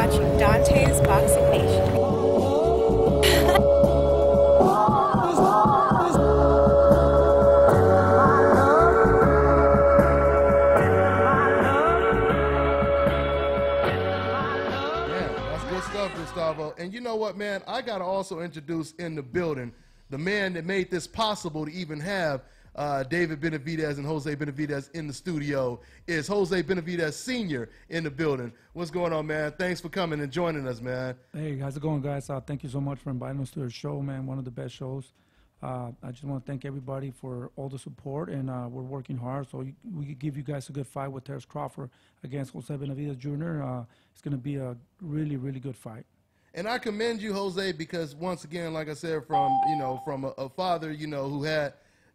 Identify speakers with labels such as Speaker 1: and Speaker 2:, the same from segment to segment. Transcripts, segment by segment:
Speaker 1: watching Dante's Boxing Nation.
Speaker 2: Gustavo. And you know what, man? I got to also introduce in the building the man that made this possible to even have David Benavidez and Jose Benavidez in the studio is Jose Benavidez Sr. in the building. What's going on, man? Thanks for coming and joining us, man.
Speaker 3: Hey, how's it going, guys? Thank you so much for inviting us to your show, man. One of the best shows. I just want to thank everybody for all the support, and we're working hard so we can give you guys a good fight with Terence Crawford against Jose Benavidez Jr. It's going to be a really, really good fight.
Speaker 2: And I commend you, Jose, because once again, like I said, from a father, who had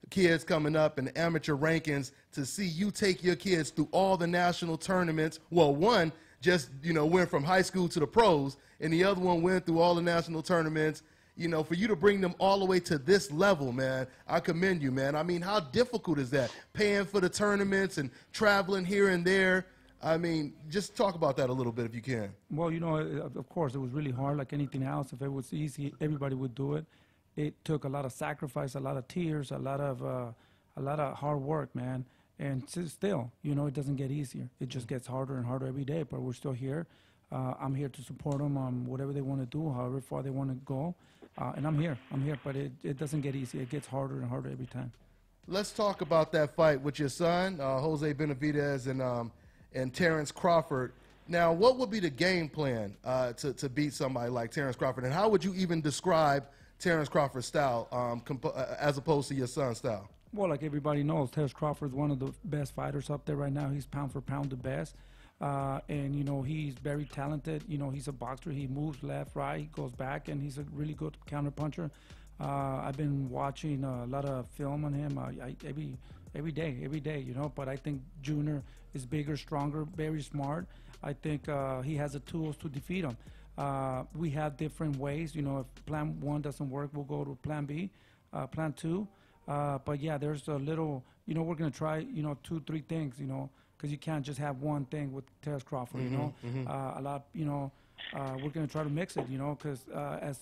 Speaker 2: kids coming up in amateur rankings, to see you take your kids through all the national tournaments. Well, one just, went from high school to the pros, and the other one went through all the national tournaments. For you to bring them all the way to this level, man, I commend you, man. I mean, how difficult is that? Paying for the tournaments and traveling here and there. I mean, just talk about that a little bit if you can.
Speaker 3: Well, of course, it was really hard like anything else. If it was easy, everybody would do it. It took a lot of sacrifice, a lot of tears, a lot of hard work, man. And still, it doesn't get easier. It just gets harder and harder every day, but we're still here. I'm here to support them on whatever they want to do, however far they want to go. And I'm here, but it doesn't get easy. It gets harder and harder every time.
Speaker 2: Let's talk about that fight with your son, Jose Benavidez, and Terence Crawford. Now, what would be the game plan to beat somebody like Terence Crawford? And how would you even describe Terence Crawford's style as opposed to your son's style?
Speaker 3: Well, like everybody knows, Terence Crawford is one of the best fighters up there right now. He's pound for pound the best. And, he's very talented. He's a boxer. He moves left, right, he goes back, and he's a really good counterpuncher. I've been watching a lot of film on him every day, but I think Junior is bigger, stronger, very smart. I think he has the tools to defeat him. We have different ways. If plan 1 doesn't work, we'll go to plan B, plan 2. But yeah, there's a little, we're going to try, 2, 3 things, because you can't just have one thing with Terence Crawford, a lot, we're going to try to mix it, because as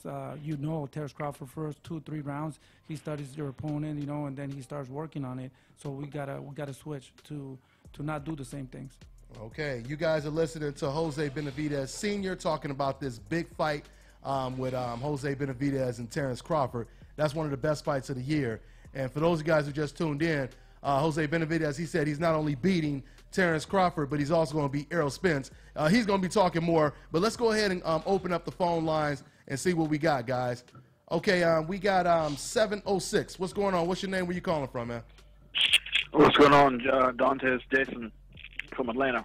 Speaker 3: Terence Crawford first 2, 3 rounds, he studies your opponent, and then he starts working on it. So we gotta switch to not do the same things.
Speaker 2: Okay, you guys are listening to Jose Benavidez Sr. talking about this big fight with Jose Benavidez and Terence Crawford. That's one of the best fights of the year. And for those of you guys who just tuned in, Jose Benavidez, he said he's not only beating Terence Crawford, but he's also going to beat Errol Spence. He's going to be talking more, but let's go ahead and open up the phone lines and see what we got, guys. Okay, we got 706. What's going on? What's your name? Where you calling from, man?
Speaker 4: What's going on, DONTAE'S? Jason from Atlanta.